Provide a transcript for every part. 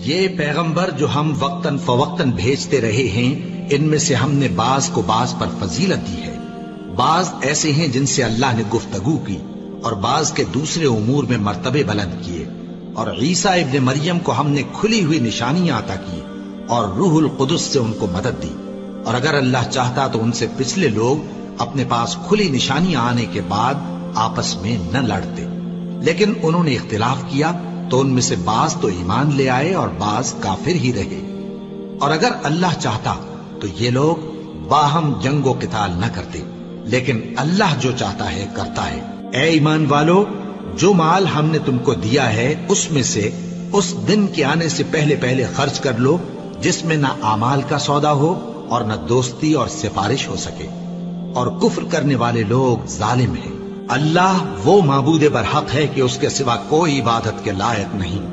یہ پیغمبر جو ہم وقتاً فوقتاً بھیجتے رہے ہیں، ان میں سے ہم نے بعض کو بعض پر فضیلت دی ہے۔ بعض ایسے ہیں جن سے اللہ نے گفتگو کی، اور بعض کے دوسرے امور میں مرتبے بلند کیے، اور عیسیٰ ابن مریم کو ہم نے کھلی ہوئی نشانیاں عطا کی، اور روح القدس سے ان کو مدد دی۔ اور اگر اللہ چاہتا تو ان سے پچھلے لوگ اپنے پاس کھلی نشانیاں آنے کے بعد آپس میں نہ لڑتے، لیکن انہوں نے اختلاف کیا تو ان میں سے بعض تو ایمان لے آئے اور بعض کافر ہی رہے۔ اور اگر اللہ چاہتا تو یہ لوگ باہم جنگ و قتال نہ کرتے، لیکن اللہ جو چاہتا ہے کرتا ہے۔ اے ایمان والو، جو مال ہم نے تم کو دیا ہے اس میں سے اس دن کے آنے سے پہلے پہلے خرچ کر لو جس میں نہ اعمال کا سودا ہو اور نہ دوستی اور سفارش ہو سکے، اور کفر کرنے والے لوگ ظالم ہیں۔ اللہ وہ معبود برحق ہے کہ اس کے سوا کوئی عبادت کے لائق نہیں،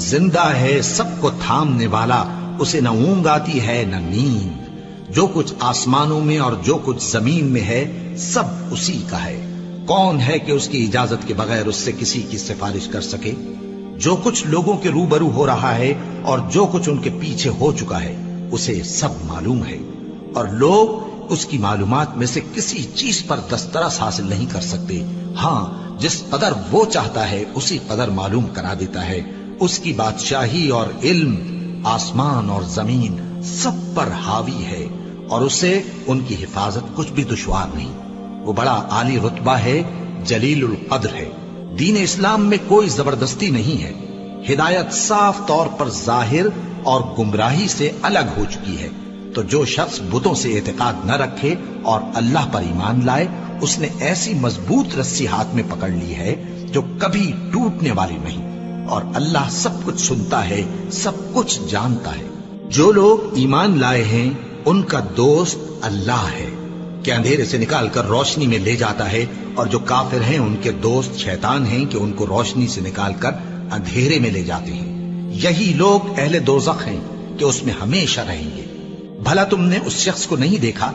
زندہ ہے، سب کو تھامنے والا، اسے نہ اونگ آتی ہے نہ نیند۔ جو کچھ آسمانوں میں اور جو کچھ زمین میں ہے سب اسی کا ہے۔ کون ہے کہ اس کی اجازت کے بغیر اس سے کسی کی سفارش کر سکے؟ جو کچھ لوگوں کے روبرو ہو رہا ہے اور جو کچھ ان کے پیچھے ہو چکا ہے اسے سب معلوم ہے، اور لوگ اس کی معلومات میں سے کسی چیز پر دسترس حاصل نہیں کر سکتے۔ ہاں، جس قدر وہ چاہتا ہے اسی قدر معلوم کرا دیتا ہے۔ اس کی بادشاہی اور علم آسمان اور زمین سب پر حاوی ہے، اور اسے ان کی حفاظت کچھ بھی دشوار نہیں۔ وہ بڑا عالی رتبہ ہے، جلیل القدر ہے۔ دین اسلام میں کوئی زبردستی نہیں ہے، ہدایت صاف طور پر ظاہر اور گمراہی سے الگ ہو چکی ہے۔ تو جو شخص بتوں سے اعتقاد نہ رکھے اور اللہ پر ایمان لائے، اس نے ایسی مضبوط رسی ہاتھ میں پکڑ لی ہے جو کبھی ٹوٹنے والی نہیں، اور اللہ سب کچھ سنتا ہے، سب کچھ جانتا ہے۔ جو لوگ ایمان لائے ہیں ان کا دوست اللہ ہے کہ اندھیرے سے نکال کر روشنی میں لے جاتا ہے، اور جو کافر ہیں ان کے دوست شیطان ہیں کہ ان کو روشنی سے نکال کر اندھیرے میں لے جاتے ہیں۔ یہی لوگ اہل دوزخ ہیں کہ اس میں ہمیشہ رہیں گے۔ بھلا تم نے اس شخص کو نہیں دیکھا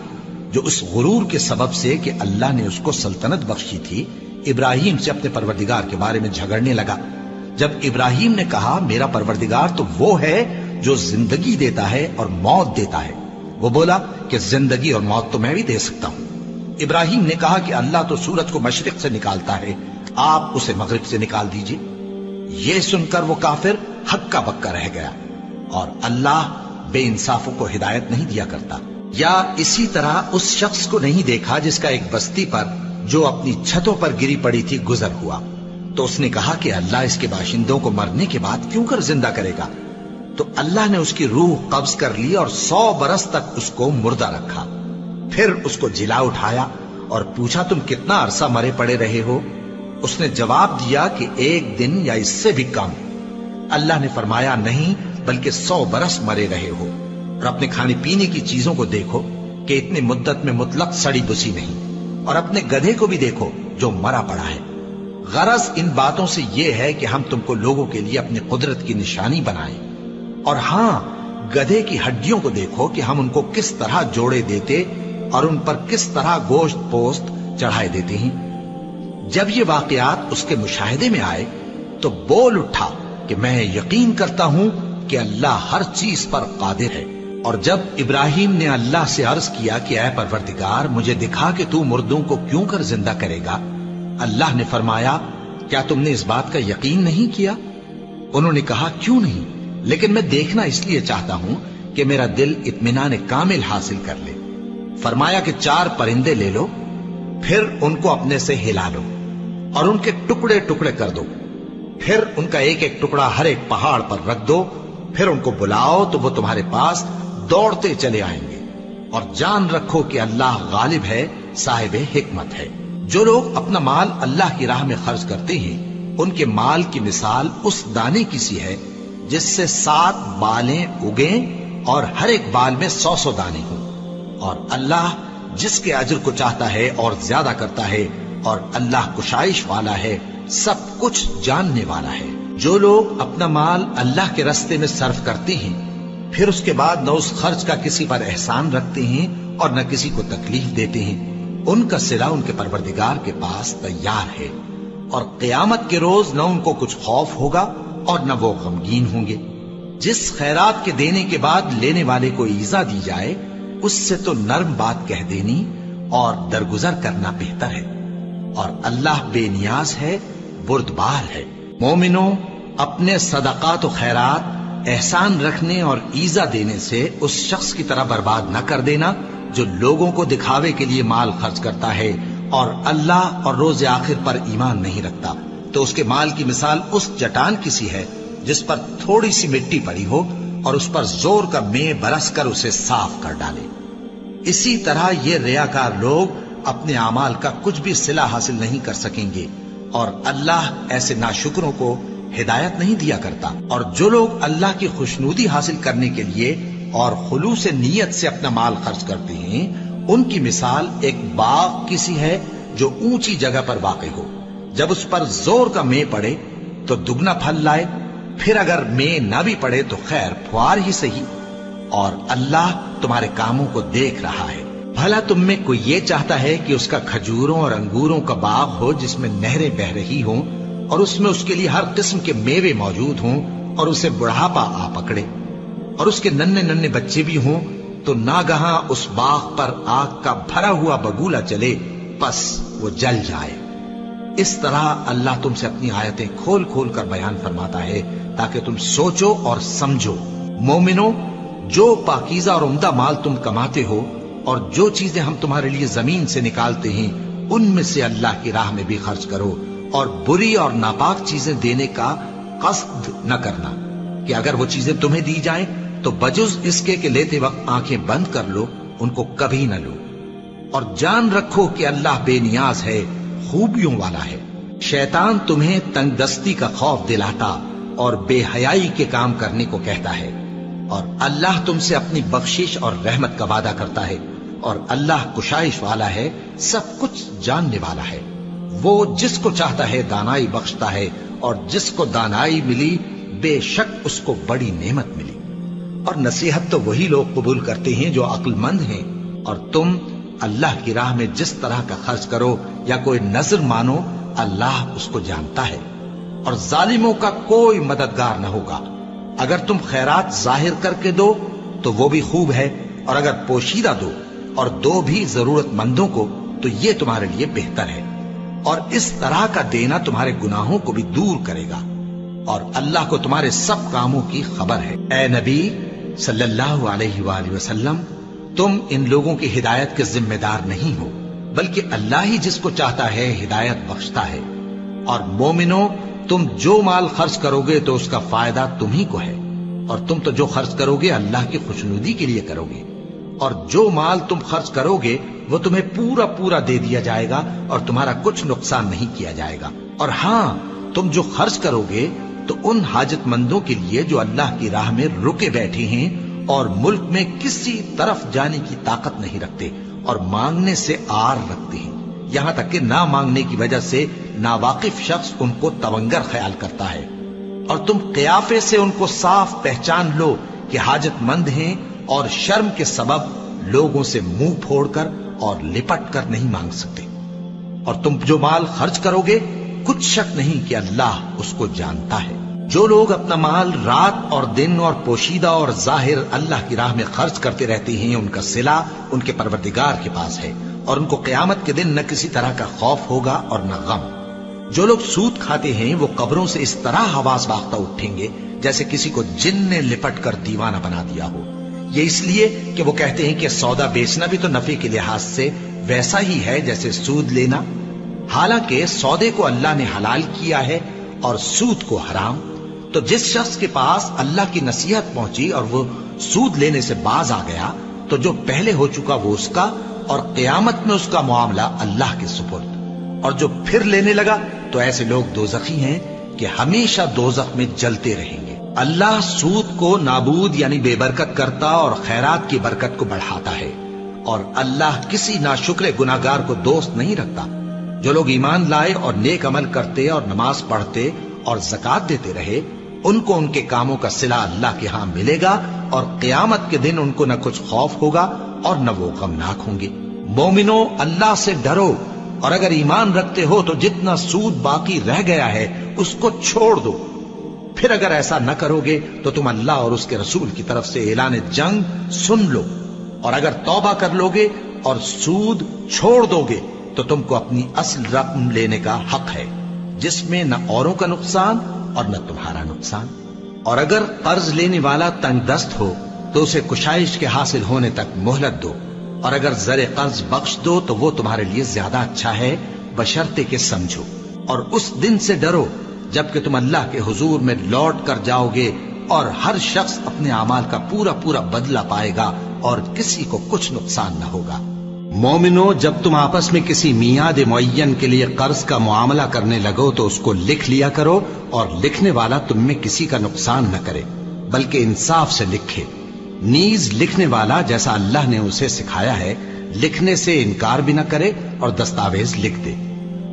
جو اس غرور کے سبب سے کہ اللہ نے اس کو سلطنت بخشی تھی، ابراہیم سے اپنے پروردگار کے بارے میں جھگڑنے لگا؟ جب ابراہیم نے کہا میرا پروردگار تو وہ ہے جو زندگی دیتا ہے اور موت دیتا ہے، وہ بولا کہ زندگی اور موت تو میں بھی دے سکتا ہوں۔ ابراہیم نے کہا کہ اللہ تو سورج کو مشرق سے نکالتا ہے، آپ اسے مغرب سے نکال دیجئے۔ یہ سن کر وہ کافر ہکا بکا رہ گیا، اور اللہ بے انصافوں کو ہدایت نہیں دیا کرتا۔ یا اسی طرح اس شخص کو نہیں دیکھا جس کا ایک بستی پر جو اپنی چھتوں پر گری پڑی تھی گزر ہوا، تو اس نے کہا کہ اللہ اس کے باشندوں کو مرنے کے بعد کیوں کر زندہ کرے گا؟ تو اللہ نے اس کی روح قبض کر لی اور 100 برس تک اس کو مردہ رکھا۔ پھر اس کو جلا اٹھایا اور پوچھا تم کتنا عرصہ مرے پڑے رہے ہو؟ اس نے جواب دیا کہ 1 دن یا اس سے بھی کم۔ اللہ نے فرمایا نہیں، بلکہ 100 برس مرے رہے ہو، اور اپنے کھانے پینے کی چیزوں کو دیکھو کہ اتنی مدت میں مطلق سڑی بسی نہیں، اور اپنے گدھے کو بھی دیکھو جو مرا پڑا ہے۔ غرض ان باتوں سے یہ ہے کہ ہم تم کو لوگوں کے لیے اپنی قدرت کی نشانی بنائیں۔ اور ہاں، گدھے کی ہڈیوں کو دیکھو کہ ہم ان کو کس طرح جوڑے دیتے اور ان پر کس طرح گوشت پوست چڑھائے دیتے ہیں۔ جب یہ واقعات اس کے مشاہدے میں آئے تو بول اٹھا کہ میں یقین کرتا ہوں کہ اللہ ہر چیز پر قادر ہے۔ اور جب ابراہیم نے اللہ سے عرض کیا کہ اے پروردگار مجھے دکھا کہ تو مردوں کو کیوں کر زندہ کرے گا، اللہ نے فرمایا کیا تم نے اس بات کا یقین نہیں کیا؟ انہوں نے کہا کیوں نہیں، لیکن میں دیکھنا اس لیے چاہتا ہوں کہ میرا دل اطمینان کامل حاصل کر لے۔ فرمایا کہ 4 پرندے لے لو، پھر ان کو اپنے سے ہلا لو اور ان کے ٹکڑے ٹکڑے کر دو، پھر ان کا ایک ایک ٹکڑا ہر ایک پہاڑ پر رکھ دو، پھر ان کو بلاؤ تو وہ تمہارے پاس دوڑتے چلے آئیں گے، اور جان رکھو کہ اللہ غالب ہے، صاحب حکمت ہے۔ جو لوگ اپنا مال اللہ کی راہ میں خرچ کرتے ہیں ان کے مال کی مثال اس دانے کی سی ہے جس سے 7 بالیں اگیں اور ہر ایک بال میں 100 دانے ہوں، اور اللہ جس کے اجر کو چاہتا ہے اور زیادہ کرتا ہے، اور اللہ کشائش والا ہے، سب کچھ جاننے والا ہے۔ جو لوگ اپنا مال اللہ کے راستے میں صرف کرتے ہیں پھر اس کے بعد نہ اس خرچ کا کسی پر احسان رکھتے ہیں اور نہ کسی کو تکلیف دیتے ہیں، ان کا صلہ ان کے پروردگار کے پاس تیار ہے، اور قیامت کے روز نہ ان کو کچھ خوف ہوگا اور نہ وہ غمگین ہوں گے۔ جس خیرات کے دینے کے بعد لینے والے کو ایذا دی جائے اس سے تو نرم بات کہہ دینی اور درگزر کرنا بہتر ہے، اور اللہ بے نیاز ہے، بردبار ہے۔ مومنوں، اپنے صدقات و خیرات احسان رکھنے اور ایذا دینے سے اس شخص کی طرح برباد نہ کر دینا جو لوگوں کو دکھاوے کے لیے مال خرچ کرتا ہے اور اللہ اور روز آخر پر ایمان نہیں رکھتا، تو اس کے مال کی مثال اس چٹان کی سی ہے جس پر تھوڑی سی مٹی پڑی ہو اور اس پر زور کا مے برس کر اسے صاف کر ڈالے۔ اسی طرح یہ ریاکار لوگ اپنے اعمال کا کچھ بھی صلہ حاصل نہیں کر سکیں گے، اور اللہ ایسے ناشکروں کو ہدایت نہیں دیا کرتا۔ اور جو لوگ اللہ کی خوشنودی حاصل کرنے کے لیے اور خلوص نیت سے اپنا مال خرچ کرتے ہیں، ان کی مثال ایک باغ کی سی ہے جو اونچی جگہ پر واقع ہو، جب اس پر زور کا مے پڑے تو دگنا پھل لائے، پھر اگر مے نہ بھی پڑے تو خیر پھوار ہی صحیح، اور اللہ تمہارے کاموں کو دیکھ رہا ہے۔ بھلا تم میں کوئی یہ چاہتا ہے کہ اس کا کھجوروں اور انگوروں کا باغ ہو جس میں نہریں بہ رہی ہوں اور اس میں اس کے لیے ہر قسم کے میوے موجود ہوں اور اسے بڑھاپا آ پکڑے اور اس کے ننھے ننھے بچے بھی ہوں، تو ناگہاں اس باغ پر آگ کا بھرا ہوا بگولا چلے، پس وہ جل جائے۔ اس طرح اللہ تم سے اپنی آیتیں کھول کھول کر بیان فرماتا ہے تاکہ تم سوچو اور سمجھو۔ مومنو، جو پاکیزہ اور عمدہ مال تم کماتے ہو اور جو چیزیں ہم تمہارے لیے زمین سے نکالتے ہیں ان میں سے اللہ کی راہ میں بھی خرچ کرو، اور بری اور ناپاک چیزیں دینے کا قصد نہ کرنا کہ اگر وہ چیزیں تمہیں دی جائیں تو بجز اس کے کہ لیتے وقت آنکھیں بند کر لو، ان کو کبھی نہ لو، اور جان رکھو کہ اللہ بے نیاز ہے، خوبیوں والا ہے۔ شیطان تمہیں تنگ دستی کا خوف دلاتا اور بے حیائی کے کام کرنے کو کہتا ہے، اور اللہ تم سے اپنی بخشش اور رحمت کا وعدہ کرتا ہے، اور اللہ کشائش والا ہے، سب کچھ جاننے والا ہے۔ وہ جس کو چاہتا ہے دانائی بخشتا ہے، اور جس کو دانائی ملی بے شک اس کو بڑی نعمت ملی۔ اور نصیحت تو وہی لوگ قبول کرتے ہیں جو عقل مند ہیں، اور تم اللہ کی راہ میں جس طرح کا خرچ کرو یا کوئی نذر مانو، اللہ اس کو جانتا ہے، اور ظالموں کا کوئی مددگار نہ ہوگا۔ اگر تم خیرات ظاہر کر کے دو تو وہ بھی خوب ہے، اور اگر پوشیدہ دو اور دو بھی ضرورت مندوں کو تو یہ تمہارے لیے بہتر ہے، اور اس طرح کا دینا تمہارے گناہوں کو بھی دور کرے گا، اور اللہ کو تمہارے سب کاموں کی خبر ہے۔ اے نبی صلی اللہ علیہ وآلہ وسلم، تم ان لوگوں کی ہدایت کے ذمہ دار نہیں ہو، بلکہ اللہ ہی جس کو چاہتا ہے ہدایت بخشتا ہے۔ اور مومنو، تم جو مال خرچ کرو گے تو اس کا فائدہ تم ہی کو ہے، اور تم تو جو خرچ کرو گے اللہ کی خوشنودی کے لیے کرو گے، اور جو مال تم خرچ کرو گے وہ تمہیں پورا پورا دے دیا جائے گا اور تمہارا کچھ نقصان نہیں کیا جائے گا۔ اور ہاں، تم جو خرچ کرو گے تو ان حاجت مندوں کے لیے جو اللہ کی راہ میں رکے بیٹھے ہیں اور ملک میں کسی طرف جانے کی طاقت نہیں رکھتے اور مانگنے سے آر رکھتے ہیں، یہاں تک کہ نہ مانگنے کی وجہ سے ناواقف شخص ان کو تونگر خیال کرتا ہے، اور تم قیافے سے ان کو صاف پہچان لو کہ حاجت مند ہیں، اور شرم کے سبب لوگوں سے منہ پھوڑ کر اور لپٹ کر نہیں مانگ سکتے۔ اور تم جو مال خرچ کرو گے کچھ شک نہیں کہ اللہ اس کو جانتا ہے۔ جو لوگ اپنا مال رات اور دن اور پوشیدہ اور ظاہر اللہ کی راہ میں خرچ کرتے رہتے ہیں، ان کا صلہ ان کے پروردگار کے پاس ہے، اور ان کو قیامت کے دن نہ کسی طرح کا خوف ہوگا اور نہ غم۔ جو لوگ سود کھاتے ہیں وہ قبروں سے اس طرح حواس باختہ اٹھیں گے جیسے کسی کو جن نے لپٹ کر دیوانہ بنا دیا ہو، یہ اس لیے کہ وہ کہتے ہیں کہ سودا بیچنا بھی تو نفع کے لحاظ سے ویسا ہی ہے جیسے سود لینا، حالانکہ سودے کو اللہ نے حلال کیا ہے اور سود کو حرام۔ تو جس شخص کے پاس اللہ کی نصیحت پہنچی اور وہ سود لینے سے باز آ گیا تو جو پہلے ہو چکا وہ اس کا، اور قیامت میں اس کا معاملہ اللہ کے سپرد۔ اور جو پھر لینے لگا تو ایسے لوگ دوزخی ہیں کہ ہمیشہ دوزخ میں جلتے رہیں گے۔ اللہ سود کو نابود یعنی بے برکت کرتا اور خیرات کی برکت کو بڑھاتا ہے، اور اللہ کسی ناشکر گناہگار کو دوست نہیں رکھتا۔ جو لوگ ایمان لائے اور نیک عمل کرتے اور نماز پڑھتے اور زکات دیتے رہے، ان کو ان کے کاموں کا صلہ اللہ کے ہاں ملے گا، اور قیامت کے دن ان کو نہ کچھ خوف ہوگا اور نہ وہ غمناک ہوں گے۔ مومنو، اللہ سے ڈرو، اور اگر ایمان رکھتے ہو تو جتنا سود باقی رہ گیا ہے اس کو چھوڑ دو، پھر اگر ایسا نہ کرو گے تو تم اللہ اور اس کے رسول کی طرف سے اعلان جنگ سن لو، اور اگر توبہ کر لو گے اور سود چھوڑ دو گے تو تم کو اپنی اصل رقم لینے کا حق ہے، جس میں نہ اوروں کا نقصان اور نہ تمہارا نقصان۔ اور اگر قرض لینے والا تنگ دست ہو تو اسے کشائش کے حاصل ہونے تک مہلت دو، اور اگر زر قرض بخش دو تو وہ تمہارے لیے زیادہ اچھا ہے، بشرطے کہ سمجھو۔ اور اس دن سے ڈرو جبکہ تم اللہ کے حضور میں لوٹ کر جاؤ گے، اور ہر شخص اپنے اعمال کا پورا پورا بدلہ پائے گا اور کسی کو کچھ نقصان نہ ہوگا۔ مومنو، جب تم آپس میں کسی میعاد معین کے لیے قرض کا معاملہ کرنے لگو تو اس کو لکھ لیا کرو، اور لکھنے والا تم میں کسی کا نقصان نہ کرے بلکہ انصاف سے لکھے۔ نیز لکھنے والا جیسا اللہ نے اسے سکھایا ہے لکھنے سے انکار بھی نہ کرے اور دستاویز لکھ دے،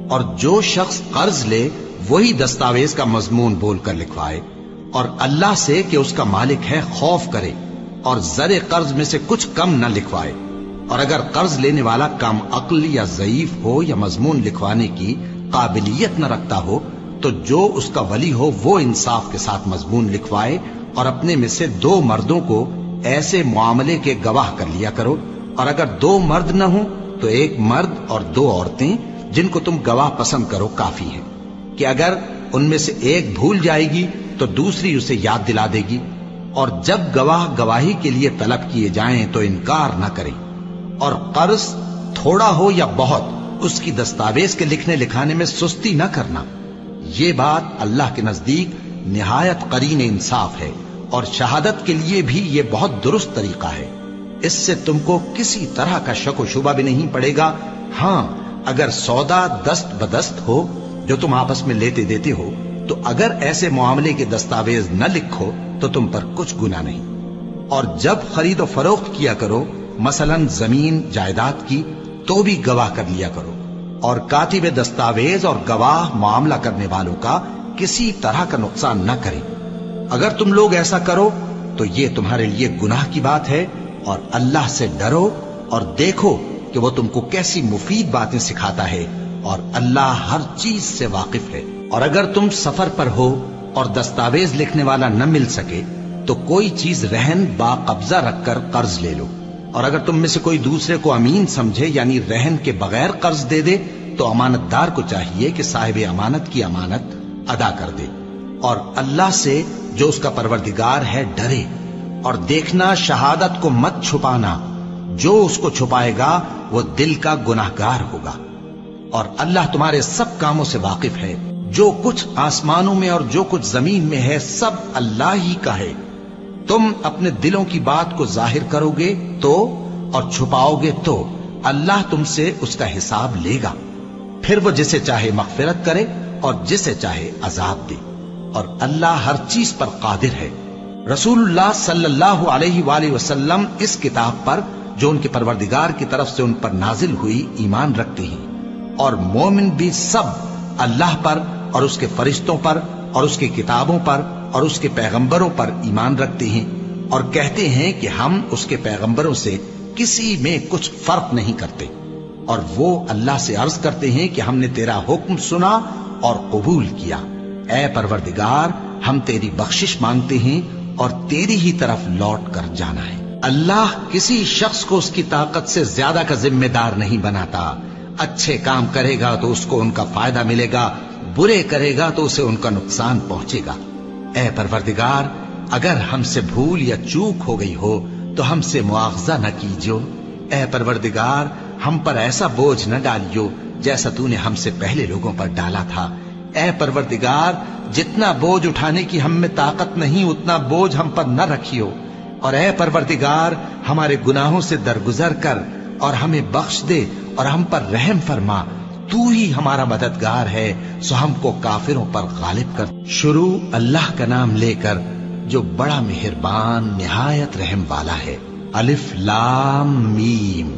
اور جو شخص قرض لے وہی دستاویز کا مضمون بول کر لکھوائے، اور اللہ سے کہ اس کا مالک ہے خوف کرے، اور زر قرض میں سے کچھ کم نہ لکھوائے۔ اور اگر قرض لینے والا کم عقل یا ضعیف ہو یا مضمون لکھوانے کی قابلیت نہ رکھتا ہو تو جو اس کا ولی ہو وہ انصاف کے ساتھ مضمون لکھوائے، اور اپنے میں سے 2 مردوں کو ایسے معاملے کے گواہ کر لیا کرو، اور اگر 2 مرد نہ ہوں تو 1 مرد اور 2 عورتیں جن کو تم گواہ پسند کرو کافی ہے، کہ اگر ان میں سے ایک بھول جائے گی تو دوسری اسے یاد دلا دے گی، اور جب گواہ گواہی کے لیے طلب کیے جائیں تو انکار نہ کریں۔ اور قرض تھوڑا ہو یا بہت اس کی دستاویز کے لکھنے لکھانے میں سستی نہ کرنا، یہ بات اللہ کے نزدیک نہایت قرین انصاف ہے، اور شہادت کے لیے بھی یہ بہت درست طریقہ ہے۔ اس سے تم کو کسی طرح کا شک و شبہ بھی نہیں پڑے گا۔ ہاں، اگر سودا دست بدست ہو جو تم آپس میں لیتے دیتے ہو تو اگر ایسے معاملے کے دستاویز نہ لکھو تو تم پر کچھ گناہ نہیں۔ اور جب خرید و فروخت کیا کرو، مثلا زمین جائیداد کی، تو بھی گواہ کر لیا کرو، اور کاتب دستاویز اور گواہ معاملہ کرنے والوں کا کسی طرح کا نقصان نہ کرے۔ اگر تم لوگ ایسا کرو تو یہ تمہارے لیے گناہ کی بات ہے، اور اللہ سے ڈرو اور دیکھو کہ وہ تم کو کیسی مفید باتیں سکھاتا ہے، اور اللہ ہر چیز سے واقف ہے۔ اور اگر تم سفر پر ہو اور دستاویز لکھنے والا نہ مل سکے تو کوئی چیز رہن با قبضہ رکھ کر قرض لے لو، اور اگر تم میں سے کوئی دوسرے کو امین سمجھے یعنی رہن کے بغیر قرض دے دے تو امانت دار کو چاہیے کہ صاحب امانت کی امانت ادا کر دے، اور اللہ سے جو اس کا پروردگار ہے ڈرے، اور دیکھنا شہادت کو مت چھپانا، جو اس کو چھپائے گا وہ دل کا گناہگار ہوگا۔ اور اللہ تمہارے سب کاموں سے واقف ہے، جو کچھ آسمانوں میں اور جو کچھ زمین میں ہے سب اللہ ہی کا ہے۔ تم اپنے دلوں کی بات کو ظاہر کرو گے تو اور چھپاؤ گے تو اللہ تم سے اس کا حساب لے گا، پھر وہ جسے چاہے مغفرت کرے اور جسے چاہے عذاب دے، اور اللہ ہر چیز پر قادر ہے۔ رسول اللہ صلی اللہ علیہ وآلہ وسلم اس کتاب پر جو ان کے پروردگار کی طرف سے ان پر نازل ہوئی ایمان رکھتے ہیں، اور مومن بھی سب اللہ پر اور اس کے فرشتوں پر اور اس کی کتابوں پر اور اس کے پیغمبروں پر ایمان رکھتے ہیں، اور کہتے ہیں کہ ہم اس کے پیغمبروں سے کسی میں کچھ فرق نہیں کرتے، اور وہ اللہ سے عرض کرتے ہیں کہ ہم نے تیرا حکم سنا اور قبول کیا۔ اے پروردگار، ہم تیری بخشش مانگتے ہیں اور تیری ہی طرف لوٹ کر جانا ہے۔ اللہ کسی شخص کو اس کی طاقت سے زیادہ کا ذمہ دار نہیں بناتا۔ اچھے کام کرے گا تو اس کو ان کا فائدہ ملے گا، برے کرے گا تو اسے ان کا نقصان پہنچے گا۔ اے پروردگار، اگر ہم سے بھول یا چوک ہو گئی ہو تو ہم سے مواخذہ نہ کیجو۔ اے پروردگار، ہم پر ایسا بوجھ نہ ڈالیو جیسا تو نے ہم سے پہلے لوگوں پر ڈالا تھا۔ اے پروردگار، جتنا بوجھ اٹھانے کی ہم میں طاقت نہیں اتنا بوجھ ہم پر نہ رکھیو، اور اے پروردگار، ہمارے گناہوں سے درگزر کر اور ہمیں بخش دے اور ہم پر رحم فرما۔ تو ہی ہمارا مددگار ہے، سو ہم کو کافروں پر غالب کر۔ شروع اللہ کا نام لے کر جو بڑا مہربان نہایت رحم والا ہے۔ الف لام میم۔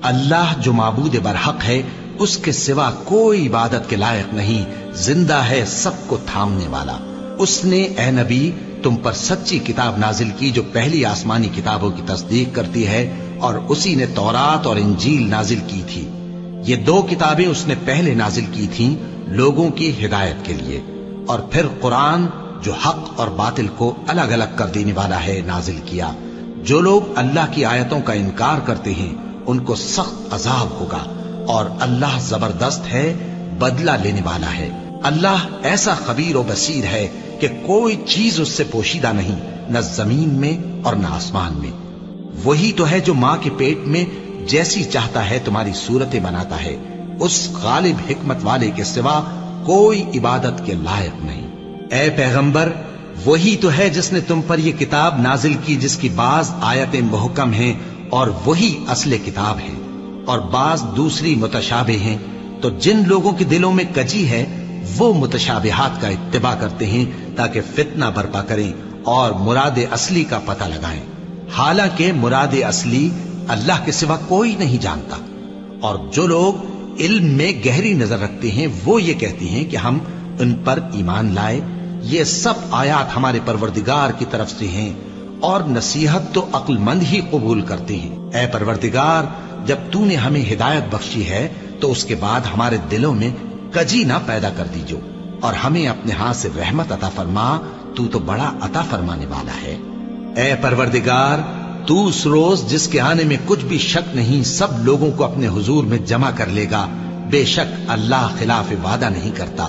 اللہ جو معبود برحق ہے، اس کے سوا کوئی عبادت کے لائق نہیں، زندہ ہے سب کو تھامنے والا۔ اس نے اے نبی تم پر سچی کتاب نازل کی جو پہلی آسمانی کتابوں کی تصدیق کرتی ہے، اور اسی نے تورات اور انجیل نازل کی تھی۔ یہ 2 کتابیں اس نے پہلے نازل کی تھیں لوگوں کی ہدایت کے لیے، اور پھر قرآن جو حق اور باطل کو الگ الگ کر دینے والا ہے نازل کیا۔ جو لوگ اللہ کی آیتوں کا انکار کرتے ہیں ان کو سخت عذاب ہوگا، اور اللہ زبردست ہے، بدلہ لینے والا ہے۔ اللہ ایسا خبیر و بصیر ہے کہ کوئی چیز اس سے پوشیدہ نہیں، نہ زمین میں اور نہ آسمان میں۔ وہی تو ہے جو ماں کے پیٹ میں جیسی چاہتا ہے تمہاری صورتیں بناتا ہے، اس غالب حکمت والے کے سوا کوئی عبادت کے لائق نہیں۔ اے پیغمبر، وہی تو ہے جس نے تم پر یہ کتاب نازل کی جس کی بعض آیتیں محکم ہیں اور وہی اصل کتاب ہے، اور بعض دوسری متشابہ ہیں۔ تو جن لوگوں کے دلوں میں کجی ہے وہ متشابہات کا اتباع کرتے ہیں تاکہ فتنہ برپا کریں اور مراد اصلی کا پتہ لگائیں، حالانکہ مراد اصلی اللہ کے سوا کوئی نہیں جانتا۔ اور جو لوگ علم میں گہری نظر رکھتے ہیں وہ یہ کہتے ہیں کہ ہم ان پر ایمان لائے، یہ سب آیات ہمارے پروردگار کی طرف سے ہیں، اور نصیحت تو عقل مند ہی قبول کرتے ہیں۔ اے پروردگار، جب تو نے ہمیں ہدایت بخشی ہے تو اس کے بعد ہمارے دلوں میں کجی نہ پیدا کر دیجو، اور ہمیں اپنے ہاتھ سے رحمت عطا فرما، تو بڑا عطا فرمانے والا ہے۔ اے پروردگار، تو اس روز جس کے آنے میں کچھ بھی شک نہیں سب لوگوں کو اپنے حضور میں جمع کر لے گا، بے شک اللہ خلاف وعدہ نہیں کرتا۔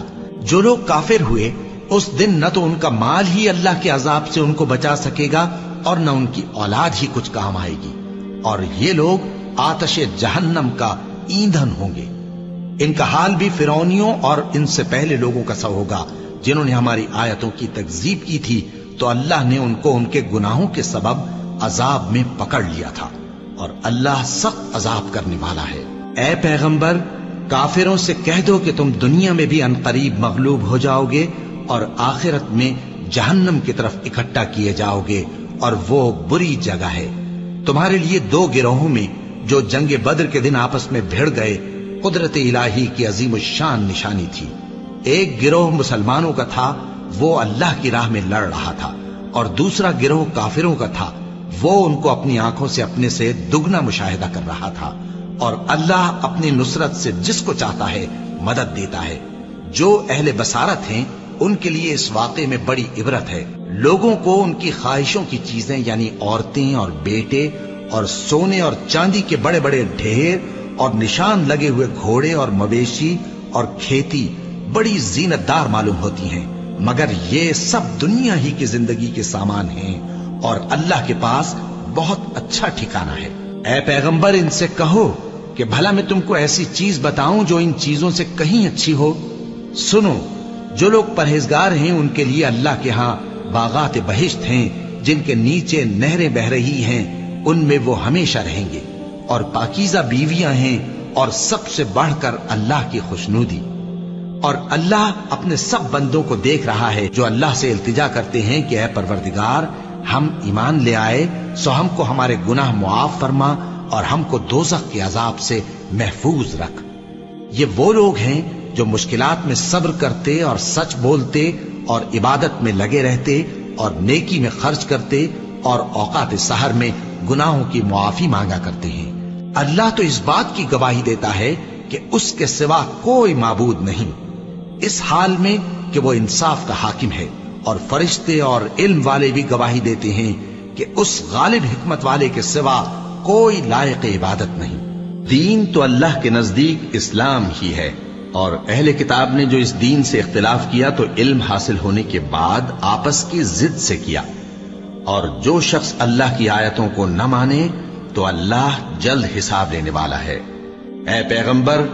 جو لوگ کافر ہوئے اس دن نہ تو ان کا مال ہی اللہ کے عذاب سے ان کو بچا سکے گا اور نہ ان کی اولاد ہی کچھ کام آئے گی، اور یہ لوگ آتش جہنم کا ایندھن ہوں گے۔ ان کا حال بھی فرعونیوں اور ان سے پہلے لوگوں کا سا ہوگا جنہوں نے ہماری آیتوں کی تکذیب کی تھی، تو اللہ نے ان کو ان کے گناہوں کے سبب عذاب میں پکڑ لیا تھا، اور اللہ سخت عذاب کرنے والا ہے۔ اے پیغمبر، کافروں سے کہہ دو کہ تم دنیا میں بھی عنقریب مغلوب ہو جاؤ گے اور آخرت میں جہنم کی طرف اکٹھا کیے جاؤ گے، اور وہ بری جگہ ہے۔ تمہارے لیے دو گروہوں میں جو جنگ بدر کے دن آپس میں بھیڑ گئے قدرت الہی کی عظیم الشان نشانی تھی۔ ایک گروہ مسلمانوں کا تھا، وہ اللہ کی راہ میں لڑ رہا تھا، اور دوسرا گروہ کافروں کا تھا، وہ ان کو اپنی آنکھوں سے اپنے سے دگنا مشاہدہ کر رہا تھا۔ اور اللہ اپنی نصرت سے جس کو چاہتا ہے مدد دیتا ہے۔ جو اہل بصارت ہیں ان کے لیے اس واقعے میں بڑی عبرت ہے۔ لوگوں کو ان کی خواہشوں کی چیزیں یعنی عورتیں اور بیٹے اور سونے اور چاندی کے بڑے بڑے ڈھیر اور نشان لگے ہوئے گھوڑے اور مویشی اور کھیتی بڑی زینت دار معلوم ہوتی ہیں، مگر یہ سب دنیا ہی کی زندگی کے سامان ہیں، اور اللہ کے پاس بہت اچھا ٹھکانہ ہے۔ اے پیغمبر، ان سے کہو کہ بھلا میں تم کو ایسی چیز بتاؤں جو ان چیزوں سے کہیں اچھی ہو؟ سنو، جو لوگ پرہیزگار ہیں ان کے لیے اللہ کے ہاں باغات بہشت ہیں جن کے نیچے نہریں بہ رہی ہیں، ان میں وہ ہمیشہ رہیں گے، اور پاکیزہ بیویاں ہیں، اور سب سے بڑھ کر اللہ کی خوشنودی۔ اور اللہ اپنے سب بندوں کو دیکھ رہا ہے جو اللہ سے التجا کرتے ہیں کہ اے پروردگار، ہم ایمان لے آئے سو ہم کو ہمارے گناہ معاف فرما اور ہم کو دوزخ کے عذاب سے محفوظ رکھ۔ یہ وہ لوگ ہیں جو مشکلات میں صبر کرتے اور سچ بولتے اور عبادت میں لگے رہتے اور نیکی میں خرچ کرتے اور اوقات سحر میں گناہوں کی معافی مانگا کرتے ہیں۔ اللہ تو اس بات کی گواہی دیتا ہے کہ اس کے سوا کوئی معبود نہیں، اس حال میں کہ وہ انصاف کا حاکم ہے، اور فرشتے اور علم والے بھی گواہی دیتے ہیں کہ اس غالب حکمت والے کے سوا کوئی لائق عبادت نہیں۔ دین تو اللہ کے نزدیک اسلام ہی ہے، اور اہل کتاب نے جو اس دین سے اختلاف کیا تو علم حاصل ہونے کے بعد آپس کی ضد سے کیا، اور جو شخص اللہ کی آیتوں کو نہ مانے تو اللہ جلد حساب لینے والا ہے۔ اے پیغمبر،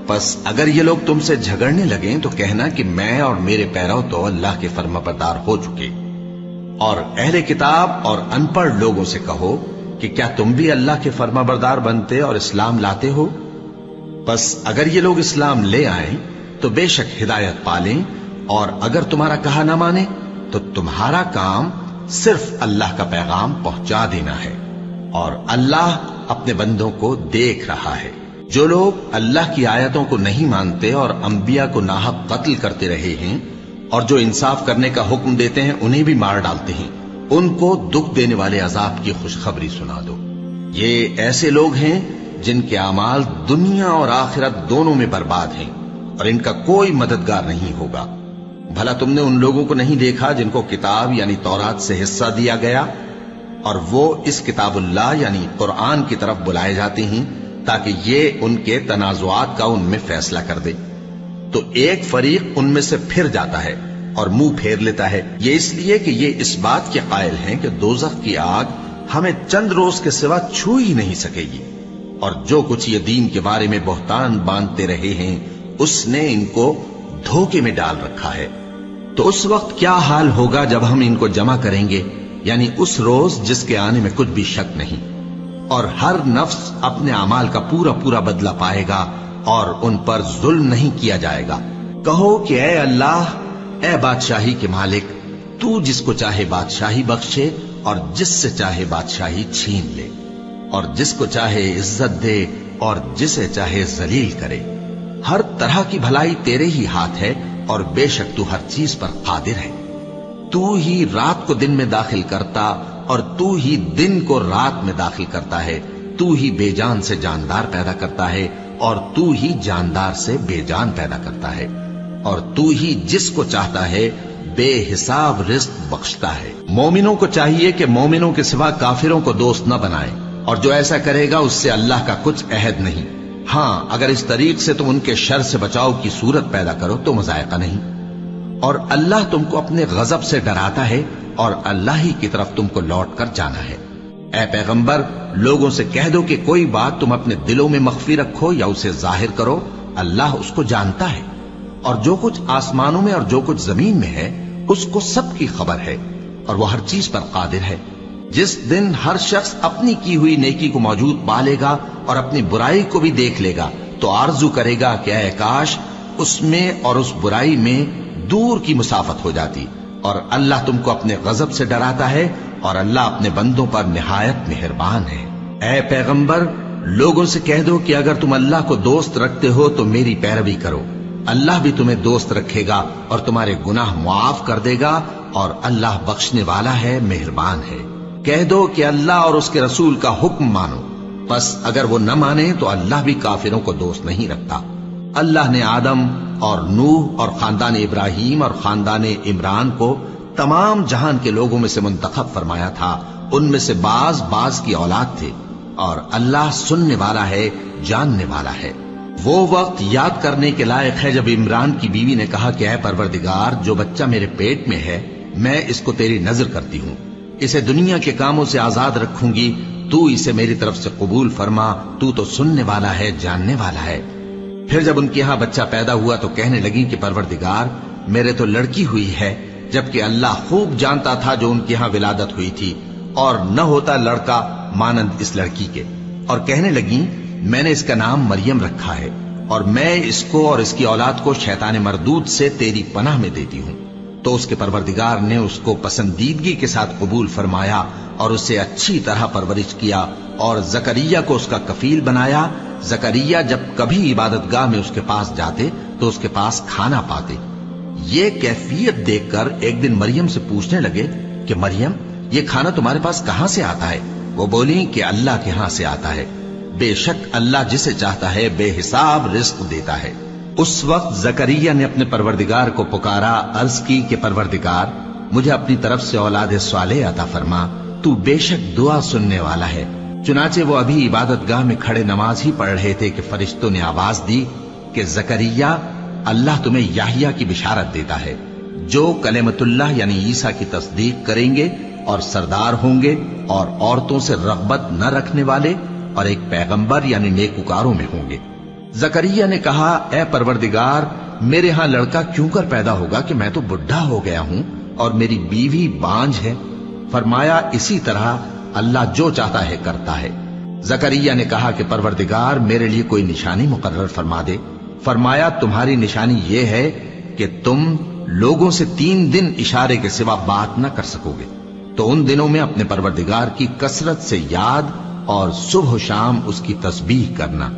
پس اگر یہ لوگ تم سے جھگڑنے لگیں تو کہنا کہ میں اور میرے پیرو تو اللہ کے فرمانبردار ہو چکے، اور اہل کتاب اور ان پڑھ لوگوں سے کہو کہ کیا تم بھی اللہ کے فرمانبردار بنتے اور اسلام لاتے ہو؟ پس اگر یہ لوگ اسلام لے آئیں تو بے شک ہدایت پالیں، اور اگر تمہارا کہا نہ مانے تو تمہارا کام صرف اللہ کا پیغام پہنچا دینا ہے، اور اللہ اپنے بندوں کو دیکھ رہا ہے۔ جو لوگ اللہ کی آیتوں کو نہیں مانتے اور انبیاء کو ناحق قتل کرتے رہے ہیں، اور جو انصاف کرنے کا حکم دیتے ہیں انہیں بھی مار ڈالتے ہیں، ان کو دکھ دینے والے عذاب کی خوشخبری سنا دو۔ یہ ایسے لوگ ہیں جن کے اعمال دنیا اور آخرت دونوں میں برباد ہیں، اور ان کا کوئی مددگار نہیں ہوگا۔ بھلا تم نے ان لوگوں کو نہیں دیکھا جن کو کتاب یعنی تورات سے حصہ دیا گیا اور وہ اس کتاب اللہ یعنی قرآن کی طرف بلائے جاتے ہیں تاکہ یہ ان کے تنازعات کا ان میں فیصلہ کر دے؟ تو ایک فریق ان میں سے پھر جاتا ہے اور منہ پھیر لیتا ہے، یہ اس لیے کہ یہ اس بات کے قائل ہیں کہ دوزخ کی آگ ہمیں چند روز کے سوا چھو ہی نہیں سکے گی، اور جو کچھ یہ دین کے بارے میں بہتان باندھتے رہے ہیں اس نے ان کو دھوکے میں ڈال رکھا ہے۔ تو اس وقت کیا حال ہوگا جب ہم ان کو جمع کریں گے، یعنی اس روز جس کے آنے میں کچھ بھی شک نہیں، اور ہر نفس اپنے اعمال کا پورا پورا بدلہ پائے گا اور ان پر ظلم نہیں کیا جائے گا۔ کہو کہ اے اللہ، اے بادشاہی کے مالک، تو جس کو چاہے بادشاہی بخشے اور جس سے چاہے بادشاہی چھین لے، اور جس کو چاہے عزت دے اور جسے چاہے ذلیل کرے۔ ہر طرح کی بھلائی تیرے ہی ہاتھ ہے اور بے شک تو ہر چیز پر قادر ہے۔ تو ہی رات کو دن میں داخل کرتا اور تو ہی دن کو رات میں داخل کرتا ہے، تو ہی بے جان سے جاندار پیدا کرتا ہے اور تو ہی جاندار سے بے جان پیدا کرتا ہے، اور تو ہی جس کو چاہتا ہے بے حساب رزق بخشتا ہے۔ مومنوں کو چاہیے کہ مومنوں کے سوا کافروں کو دوست نہ بنائیں، اور جو ایسا کرے گا اس سے اللہ کا کچھ عہد نہیں۔ ہاں، اگر اس طریق سے تم ان کے شر سے بچاؤ کی صورت پیدا کرو تو مذائقہ نہیں، اور اللہ تم کو اپنے غضب سے ڈراتا ہے اور اللہ ہی کی طرف تم کو لوٹ کر جانا ہے۔ اے پیغمبر، لوگوں سے کہہ دو کہ کوئی بات تم اپنے دلوں میں مخفی رکھو یا اسے ظاہر کرو، اللہ اس کو جانتا ہے، اور جو کچھ آسمانوں میں اور جو کچھ زمین میں ہے اس کو سب کی خبر ہے، اور وہ ہر چیز پر قادر ہے۔ جس دن ہر شخص اپنی کی ہوئی نیکی کو موجود پا لے گا اور اپنی برائی کو بھی دیکھ لے گا تو آرزو کرے گا کہ اے کاش اس میں اور اس برائی میں دور کی مسافت ہو جاتی، اور اللہ تم کو اپنے غضب سے ڈراتا ہے اور اللہ اپنے بندوں پر نہایت مہربان ہے۔ اے پیغمبر، لوگوں سے کہہ دو کہ اگر تم اللہ کو دوست رکھتے ہو تو میری پیروی کرو، اللہ بھی تمہیں دوست رکھے گا اور تمہارے گناہ معاف کر دے گا، اور اللہ بخشنے والا ہے، مہربان ہے۔ کہہ دو کہ اللہ اور اس کے رسول کا حکم مانو، بس اگر وہ نہ مانے تو اللہ بھی کافروں کو دوست نہیں رکھتا۔ اللہ نے آدم اور نوح اور خاندان ابراہیم اور خاندان عمران کو تمام جہان کے لوگوں میں سے منتخب فرمایا تھا، ان میں سے بعض بعض کی اولاد تھے، اور اللہ سننے والا ہے، جاننے والا ہے۔ وہ وقت یاد کرنے کے لائق ہے جب عمران کی بیوی نے کہا کہ اے پروردگار، جو بچہ میرے پیٹ میں ہے میں اس کو تیری نظر کرتی ہوں، اسے دنیا کے کاموں سے آزاد رکھوں گی، تو اسے میری طرف سے قبول فرما، تو سننے والا ہے، جاننے والا ہے۔ پھر جب ان کے ہاں بچہ پیدا ہوا تو کہنے لگی کہ پروردگار، میرے تو لڑکی ہوئی ہے، جبکہ اللہ خوب جانتا تھا جو ان کے ہاں ولادت ہوئی تھی، اور نہ ہوتا لڑکا مانند اس لڑکی کے، اور کہنے لگی میں نے اس کا نام مریم رکھا ہے، اور میں اس کو اور اس کی اولاد کو شیطان مردود سے تیری پناہ میں دیتی ہوں۔ تو اس کے پروردگار نے اس کو پسندیدگی کے ساتھ قبول فرمایا اور اسے اچھی طرح پرورش کیا، اور زکریا کو اس کا کفیل بنایا۔ زکریا جب کبھی عبادت گاہ میں اس کے پاس جاتے تو اس کے پاس کھانا پاتے۔ یہ کیفیت دیکھ کر ایک دن مریم سے پوچھنے لگے کہ مریم، یہ کھانا تمہارے پاس کہاں سے آتا ہے؟ وہ بولی کہ اللہ کے ہاں سے آتا ہے، بے شک اللہ جسے چاہتا ہے بے حساب رزق دیتا ہے۔ اس وقت زکریا نے اپنے پروردگار کو پکارا، عرض کی کہ پروردگار، مجھے اپنی طرف سے اولاد صالح عطا فرما، تو بے شک دعا سننے والا ہے۔ چنانچہ وہ ابھی عبادت گاہ میں کھڑے نماز ہی پڑھ رہے تھے کہ فرشتوں نے آواز دی کہ زکریا، اللہ تمہیں یحییٰ کی بشارت دیتا ہے، جو کلمۃ اللہ یعنی عیسیٰ کی تصدیق کریں گے اور سردار ہوں گے اور عورتوں سے رغبت نہ رکھنے والے اور ایک پیغمبر یعنی نیکوکاروں میں ہوں گے۔ زکریا نے کہا، اے پروردگار، میرے ہاں لڑکا کیوں کر پیدا ہوگا کہ میں تو بڈھا ہو گیا ہوں اور میری بیوی بانجھ ہے؟ فرمایا، اسی طرح اللہ جو چاہتا ہے کرتا ہے۔ زکریا نے کہا کہ پروردگار، میرے لیے کوئی نشانی مقرر فرما دے۔ فرمایا، تمہاری نشانی یہ ہے کہ تم لوگوں سے 3 دن اشارے کے سوا بات نہ کر سکو گے، تو ان دنوں میں اپنے پروردگار کی کثرت سے یاد اور صبح و شام اس کی تسبیح کرنا۔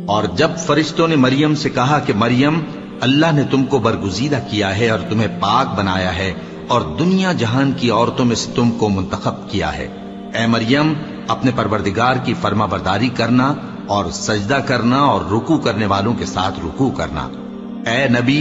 اور جب فرشتوں نے مریم سے کہا کہ مریم، اللہ نے تم کو برگزیدہ کیا ہے اور تمہیں پاک بنایا ہے اور دنیا جہان کی عورتوں میں سے تم کو منتخب کیا ہے، اے مریم، اپنے پروردگار کی فرما برداری کرنا اور سجدہ کرنا اور رکوع کرنے والوں کے ساتھ رکوع کرنا۔ اے نبی،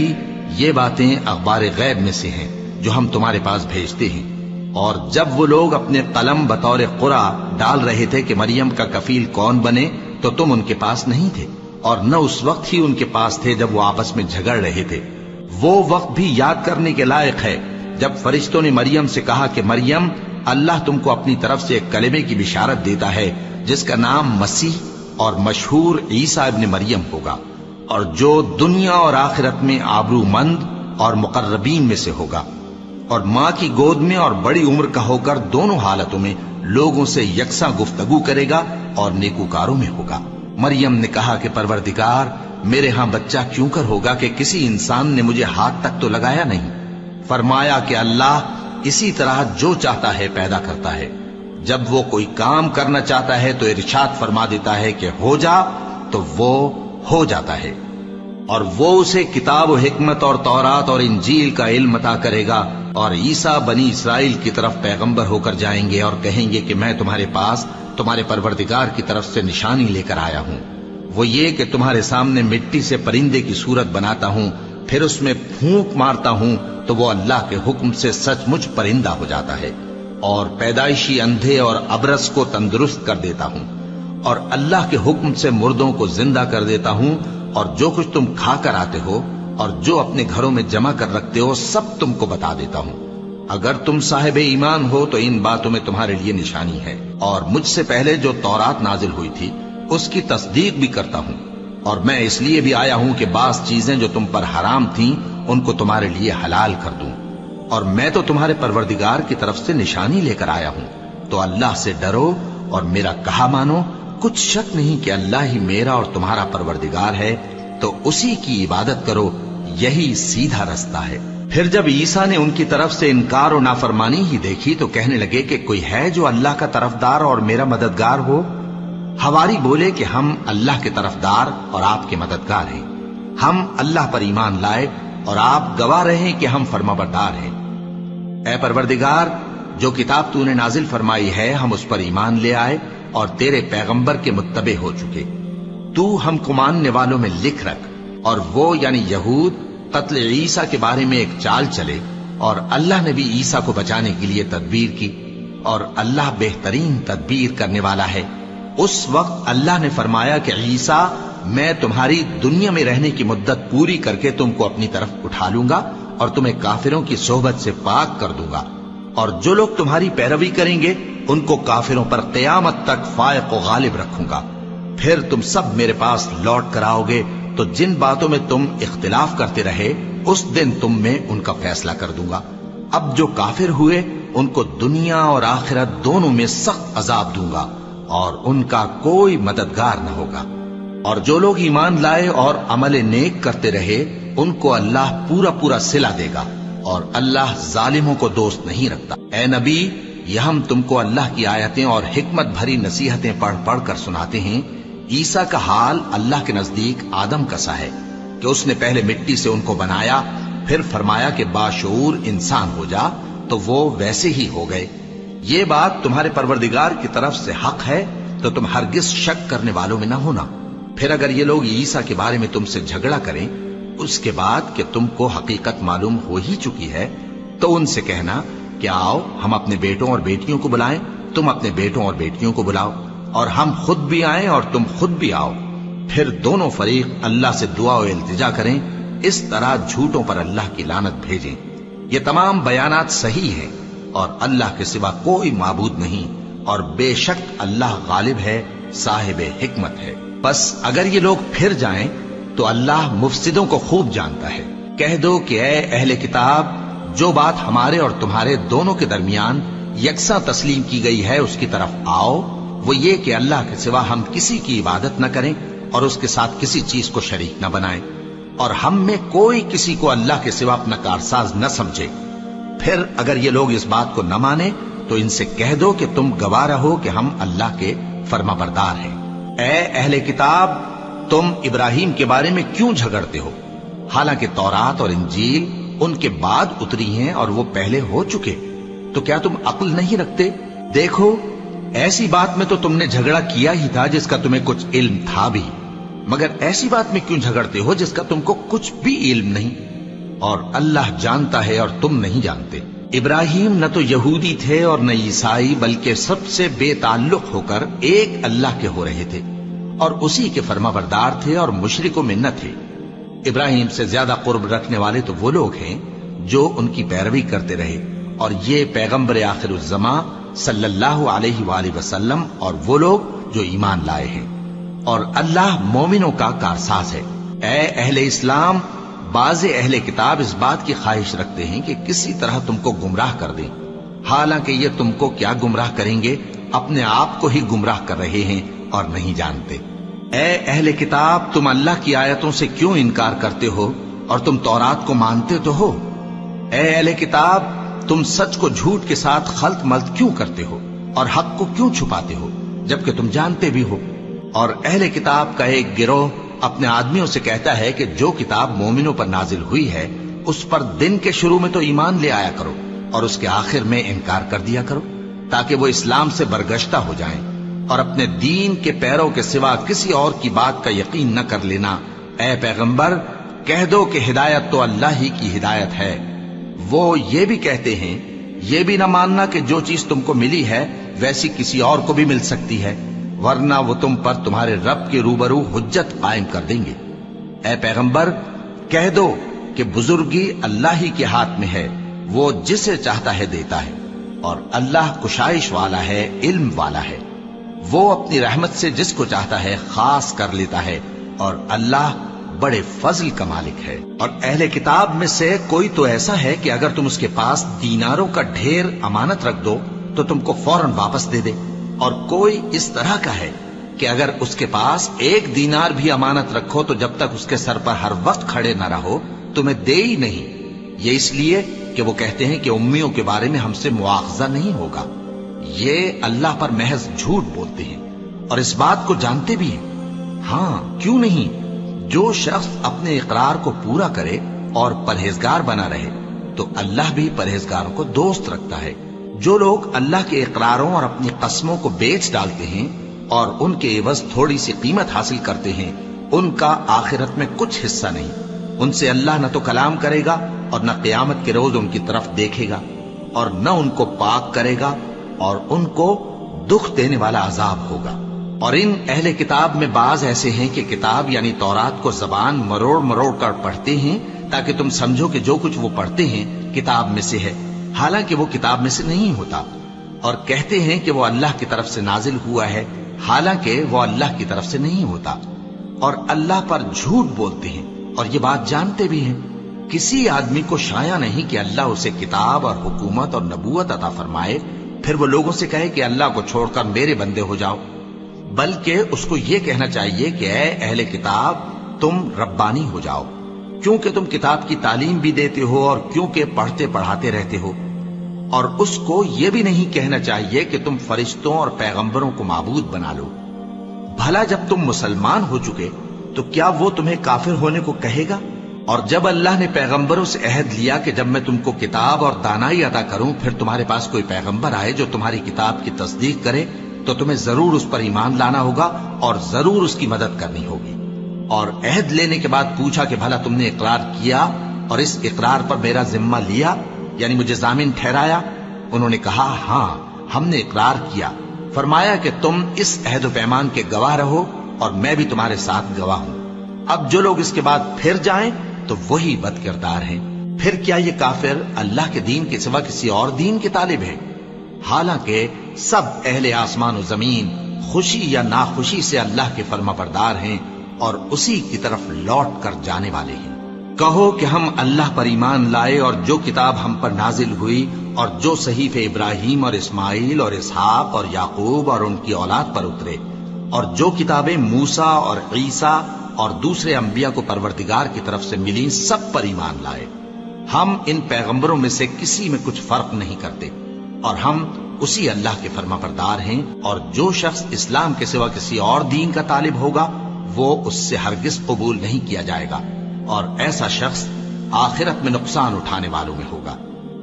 یہ باتیں اخبار غیب میں سے ہیں جو ہم تمہارے پاس بھیجتے ہیں۔ اور جب وہ لوگ اپنے قلم بطور قرعہ ڈال رہے تھے کہ مریم کا کفیل کون بنے تو تم ان کے پاس نہیں تھے، اور نہ اس وقت ہی ان کے پاس تھے جب وہ آپس میں جھگڑ رہے تھے۔ وہ وقت بھی یاد کرنے کے لائق ہے جب فرشتوں نے مریم سے کہا کہ مریم، اللہ تم کو اپنی طرف سے ایک کلمے کی بشارت دیتا ہے جس کا نام مسیح اور مشہور عیسیٰ ابن مریم ہوگا، اور جو دنیا اور آخرت میں آبرو مند اور مقربین میں سے ہوگا، اور ماں کی گود میں اور بڑی عمر کا ہو کر دونوں حالتوں میں لوگوں سے یکساں گفتگو کرے گا اور نیکوکاروں میں ہوگا۔ مریم نے کہا کہ پروردگار، میرے ہاں بچہ کیوں کر ہوگا کہ کسی انسان نے مجھے ہاتھ تک تو لگایا نہیں۔ فرمایا کہ اللہ اسی طرح جو چاہتا ہے پیدا کرتا ہے، جب وہ کوئی کام کرنا چاہتا ہے تو ارشاد فرما دیتا ہے کہ ہو جا تو وہ ہو جاتا ہے۔ اور وہ اسے کتاب و حکمت اور تورات اور انجیل کا علم عطا کرے گا، اور عیسیٰ بنی اسرائیل کی طرف پیغمبر ہو کر جائیں گے اور کہیں گے کہ میں تمہارے پاس تمہارے پروردگار کی طرف سے نشانی لے کر آیا ہوں، وہ یہ کہ تمہارے سامنے مٹی سے پرندے کی صورت بناتا ہوں، پھر اس میں پھونک مارتا ہوں تو وہ اللہ کے حکم سے سچ مچ پرندہ ہو جاتا ہے، اور پیدائشی اندھے اور ابرص کو تندرست کر دیتا ہوں، اور اللہ کے حکم سے مردوں کو زندہ کر دیتا ہوں، اور جو کچھ تم کھا کر آتے ہو اور جو اپنے گھروں میں جمع کر رکھتے ہو سب تم کو بتا دیتا ہوں۔ اگر تم صاحب ایمان ہو تو ان باتوں میں تمہارے لیے نشانی ہے، اور مجھ سے پہلے جو تورات نازل ہوئی تھی اس کی تصدیق بھی کرتا ہوں، اور میں اس لیے بھی آیا ہوں کہ بعض چیزیں جو تم پر حرام تھیں ان کو تمہارے لیے حلال کر دوں، اور میں تو تمہارے پروردگار کی طرف سے نشانی لے کر آیا ہوں۔ تو اللہ سے ڈرو اور میرا کہا مانو، کچھ شک نہیں کہ اللہ ہی میرا اور تمہارا پروردگار ہے، تو اسی کی عبادت کرو، یہی سیدھا رستہ ہے۔ پھر جب عیسیٰ نے ان کی طرف سے انکار و نافرمانی ہی دیکھی تو کہنے لگے کہ کوئی ہے جو اللہ کا طرفدار اور میرا مددگار ہو؟ حواری بولے کہ ہم اللہ کے طرفدار اور آپ کے مددگار ہیں، ہم اللہ پر ایمان لائے اور آپ گواہ رہے کہ ہم فرمانبردار ہیں۔ اے پروردگار، جو کتاب تو نے نازل فرمائی ہے ہم اس پر ایمان لے آئے اور تیرے پیغمبر کے متبع ہو چکے، تو ہم کو ماننے والوں میں لکھ رکھ۔ اور وہ یعنی یہود قتل عیسیٰ کے بارے میں ایک چال چلے، اور اللہ نے بھی عیسیٰ کو بچانے کے لیے تدبیر کی، اور اللہ بہترین تدبیر کرنے والا ہے۔ اس وقت اللہ نے فرمایا کہ عیسیٰ، میں تمہاری دنیا میں رہنے کی مدت پوری کر کے تم کو اپنی طرف اٹھا لوں گا اور تمہیں کافروں کی صحبت سے پاک کر دوں گا، اور جو لوگ تمہاری پیروی کریں گے ان کو کافروں پر قیامت تک فائق و غالب رکھوں گا۔ پھر تم سب میرے پاس لوٹ کر آؤ گے تو جن باتوں میں تم اختلاف کرتے رہے اس دن تم میں ان کا فیصلہ کر دوں گا۔ اب جو کافر ہوئے ان کو دنیا اور آخرت دونوں میں سخت عذاب دوں گا، اور ان کا کوئی مددگار نہ ہوگا۔ اور جو لوگ ایمان لائے اور عمل نیک کرتے رہے ان کو اللہ پورا پورا صلہ دے گا، اور اللہ ظالموں کو دوست نہیں رکھتا۔ اے نبی، یہ ہم تم کو اللہ کی آیتیں اور حکمت بھری نصیحتیں پڑھ پڑھ کر سناتے ہیں۔ عیسیٰ کا حال اللہ کے نزدیک آدم کا سا ہے کہ اس نے پہلے مٹی سے ان کو بنایا، پھر فرمایا کہ باشعور انسان ہو جا، تو وہ ویسے ہی ہو گئے۔ یہ بات تمہارے پروردگار کی طرف سے حق ہے، تو تم ہرگز شک کرنے والوں میں نہ ہونا۔ پھر اگر یہ لوگ عیسیٰ کے بارے میں تم سے جھگڑا کریں اس کے بعد کہ تم کو حقیقت معلوم ہو ہی چکی ہے، تو ان سے کہنا کہ آؤ ہم اپنے بیٹوں اور بیٹیوں کو بلائیں، تم اپنے بیٹوں اور بیٹیوں کو بلاؤ، اور ہم خود بھی آئیں اور تم خود بھی آؤ، پھر دونوں فریق اللہ سے دعا و التجا کریں، اس طرح جھوٹوں پر اللہ کی لعنت بھیجیں۔ یہ تمام بیانات صحیح ہیں، اور اللہ کے سوا کوئی معبود نہیں، اور بے شک اللہ غالب ہے، صاحب حکمت ہے۔ بس اگر یہ لوگ پھر جائیں تو اللہ مفسدوں کو خوب جانتا ہے۔ کہہ دو کہ اے اہل کتاب، جو بات ہمارے اور تمہارے دونوں کے درمیان یکساں تسلیم کی گئی ہے اس کی طرف آؤ، وہ یہ کہ اللہ کے سوا ہم کسی کی عبادت نہ کریں اور اس کے ساتھ کسی چیز کو شریک نہ بنائیں، اور ہم میں کوئی کسی کو اللہ کے سوا اپنا کارساز نہ سمجھے۔ پھر اگر یہ لوگ اس بات کو نہ مانیں تو ان سے کہہ دو کہ تم گواہ رہو کہ ہم اللہ کے فرما بردار ہیں۔ اے اہل کتاب، تم ابراہیم کے بارے میں کیوں جھگڑتے ہو؟ حالانکہ تورات اور انجیل ان کے بعد اتری ہیں اور وہ پہلے ہو چکے، تو کیا تم عقل نہیں رکھتے؟ دیکھو، ایسی بات میں تو تم نے جھگڑا کیا ہی تھا جس کا تمہیں کچھ علم تھا بھی، مگر ایسی بات میں کیوں جھگڑتے ہو جس کا تم کو کچھ بھی علم نہیں؟ اور اللہ جانتا ہے اور تم نہیں جانتے۔ ابراہیم نہ تو یہودی تھے اور نہ عیسائی، بلکہ سب سے بے تعلق ہو کر ایک اللہ کے ہو رہے تھے اور اسی کے فرما بردار تھے اور مشرکوں میں نہ تھے۔ ابراہیم سے زیادہ قرب رکھنے والے تو وہ لوگ ہیں جو ان کی پیروی کرتے رہے، اور یہ پیغمبر آخر الزماں صلی اللہ علیہ وآلہ وسلم اور وہ لوگ جو ایمان لائے ہیں، اور اللہ مومنوں کا کارساز ہے۔ اے اہل اسلام، بعض اہل کتاب اس بات کی خواہش رکھتے ہیں کہ کسی طرح تم کو گمراہ کر دیں، حالانکہ یہ تم کو کیا گمراہ کریں گے، اپنے آپ کو ہی گمراہ کر رہے ہیں اور نہیں جانتے۔ اے اہل کتاب، تم اللہ کی آیتوں سے کیوں انکار کرتے ہو اور تم تورات کو مانتے تو ہو؟ اے اہل کتاب، تم سچ کو جھوٹ کے ساتھ خلط ملط کیوں کرتے ہو اور حق کو کیوں چھپاتے ہو جبکہ تم جانتے بھی ہو؟ اور اہل کتاب کا ایک گروہ اپنے آدمیوں سے کہتا ہے کہ جو کتاب مومنوں پر نازل ہوئی ہے اس پر دن کے شروع میں تو ایمان لے آیا کرو اور اس کے آخر میں انکار کر دیا کرو، تاکہ وہ اسلام سے برگشتہ ہو جائیں اور اپنے دین کے پیروں کے سوا کسی اور کی بات کا یقین نہ کر لینا۔ اے پیغمبر، کہہ دو کہ ہدایت تو اللہ ہی کی ہدایت ہے۔ وہ یہ بھی کہتے ہیں، یہ بھی نہ ماننا کہ جو چیز تم کو ملی ہے ویسی کسی اور کو بھی مل سکتی ہے، ورنہ وہ تم پر تمہارے رب کے روبرو حجت قائم کر دیں گے۔ اے پیغمبر، کہہ دو کہ بزرگی اللہ ہی کے ہاتھ میں ہے، وہ جسے چاہتا ہے دیتا ہے، اور اللہ کشائش والا ہے، علم والا ہے۔ وہ اپنی رحمت سے جس کو چاہتا ہے خاص کر لیتا ہے، اور اللہ بڑے فضل کا مالک ہے۔ اور اہل کتاب میں سے کوئی تو ایسا ہے کہ اگر تم اس کے پاس دیناروں کا ڈھیر امانت رکھ دو تو تم کو فوراً واپس دے دے، اور کوئی اس طرح کا ہے کہ اگر اس کے پاس 1 دینار بھی امانت رکھو تو جب تک اس کے سر پر ہر وقت کھڑے نہ رہو تمہیں دے ہی نہیں، یہ اس لیے کہ وہ کہتے ہیں کہ امیوں کے بارے میں ہم سے مواخذہ نہیں ہوگا۔ یہ اللہ پر محض جھوٹ بولتے ہیں اور اس بات کو جانتے بھی ہیں۔ ہاں، کیوں نہیں؟ جو شخص اپنے اقرار کو پورا کرے اور پرہیزگار بنا رہے تو اللہ بھی پرہیزگاروں کو دوست رکھتا ہے۔ جو لوگ اللہ کے اقراروں اور اپنی قسموں کو بیچ ڈالتے ہیں اور ان کے عوض تھوڑی سی قیمت حاصل کرتے ہیں، ان کا آخرت میں کچھ حصہ نہیں۔ ان سے اللہ نہ تو کلام کرے گا اور نہ قیامت کے روز ان کی طرف دیکھے گا، اور نہ ان کو پاک کرے گا، اور ان کو دکھ دینے والا عذاب ہوگا۔ اور ان اہل کتاب میں بعض ایسے ہیں کہ کتاب یعنی تورات کو زبان مروڑ مروڑ کر پڑھتے ہیں تاکہ تم سمجھو کہ جو کچھ وہ پڑھتے ہیں کتاب میں سے ہے، حالانکہ وہ کتاب میں سے نہیں ہوتا، اور کہتے ہیں کہ وہ اللہ کی طرف سے نازل ہوا ہے، حالانکہ وہ اللہ کی طرف سے نہیں ہوتا، اور اللہ پر جھوٹ بولتے ہیں اور یہ بات جانتے بھی ہیں۔ کسی آدمی کو شایع نہیں کہ اللہ اسے کتاب اور حکومت اور نبوت عطا فرمائے پھر وہ لوگوں سے کہے کہ اللہ کو چھوڑ کر میرے بندے ہو جاؤ، بلکہ اس کو یہ کہنا چاہیے کہ اے اہل کتاب، تم ربانی ہو جاؤ، کیونکہ تم کتاب کی تعلیم بھی دیتے ہو اور کیونکہ پڑھتے پڑھاتے رہتے ہو۔ اور اس کو یہ بھی نہیں کہنا چاہیے کہ تم فرشتوں اور پیغمبروں کو معبود بنا لو۔ بھلا جب تم مسلمان ہو چکے تو کیا وہ تمہیں کافر ہونے کو کہے گا؟ اور جب اللہ نے پیغمبروں سے عہد لیا کہ جب میں تم کو کتاب اور دانائی عطا کروں پھر تمہارے پاس کوئی پیغمبر آئے جو تمہاری کتاب کی تصدیق کرے تو تمہیں ضرور اس پر ایمان لانا ہوگا اور ضرور اس کی مدد کرنی ہوگی۔ اور عہد لینے کے بعد پوچھا کہ بھلا تم نے اقرار کیا اور اس اقرار پر میرا ذمہ لیا، یعنی مجھے ضامن ٹھہرایا؟ انہوں نے کہا ہاں، ہم نے اقرار کیا۔ فرمایا کہ تم اس عہد و پیمان کے گواہ رہو اور میں بھی تمہارے ساتھ گواہ ہوں۔ اب جو لوگ اس کے بعد پھر جائیں تو وہی بد کردار ہیں۔ پھر کیا یہ کافر اللہ کے دین کے سوا کسی اور دین کے طالب ہیں؟ حالانکہ سب اہل آسمان و زمین خوشی یا ناخوشی سے اللہ کے فرما بردار ہیں اور اسی کی طرف لوٹ کر جانے والے ہیں۔ کہو کہ ہم اللہ پر ایمان لائے اور جو کتاب ہم پر نازل ہوئی اور جو صحیفے ابراہیم اور اسماعیل اور اسحاق اور یعقوب اور ان کی اولاد پر اترے اور جو کتابیں موسیٰ اور عیسیٰ اور دوسرے انبیاء کو پروردگار کی طرف سے ملی سب پر ایمان لائے۔ ہم ان پیغمبروں میں سے کسی میں کچھ فرق نہیں کرتے اور ہم اسی اللہ کے فرما بردار ہیں، اور جو شخص اسلام کے سوا کسی اور دین کا طالب ہوگا وہ اس سے ہرگز قبول نہیں کیا جائے گا، اور ایسا شخص آخرت میں نقصان اٹھانے والوں میں ہوگا۔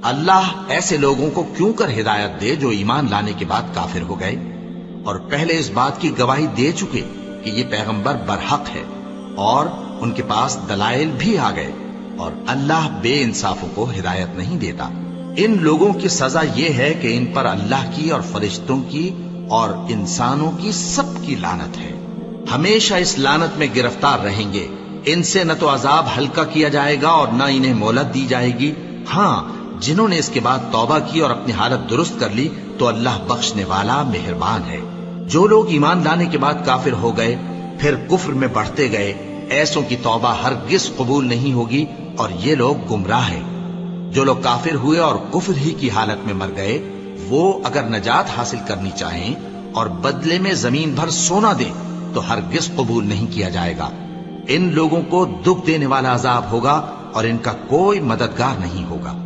اللہ ایسے لوگوں کو کیوں کر ہدایت دے جو ایمان لانے کے بعد کافر ہو گئے اور پہلے اس بات کی گواہی دے چکے کہ یہ پیغمبر برحق ہے اور ان کے پاس دلائل بھی آ گئے، اور اللہ بے انصافوں کو ہدایت نہیں دیتا۔ ان لوگوں کی سزا یہ ہے کہ ان پر اللہ کی اور فرشتوں کی اور انسانوں کی سب کی لعنت ہے، ہمیشہ اس لعنت میں گرفتار رہیں گے۔ ان سے نہ تو عذاب ہلکا کیا جائے گا اور نہ انہیں مہلت دی جائے گی۔ ہاں، جنہوں نے اس کے بعد توبہ کی اور اپنی حالت درست کر لی تو اللہ بخشنے والا مہربان ہے۔ جو لوگ ایمان لانے کے بعد کافر ہو گئے پھر کفر میں بڑھتے گئے، ایسوں کی توبہ ہرگز قبول نہیں ہوگی اور یہ لوگ گمراہ ہیں۔ جو لوگ کافر ہوئے اور کفر ہی کی حالت میں مر گئے، وہ اگر نجات حاصل کرنی چاہیں اور بدلے میں زمین بھر سونا دیں تو ہرگز قبول نہیں کیا جائے گا۔ ان لوگوں کو دکھ دینے والا عذاب ہوگا اور ان کا کوئی مددگار نہیں ہوگا۔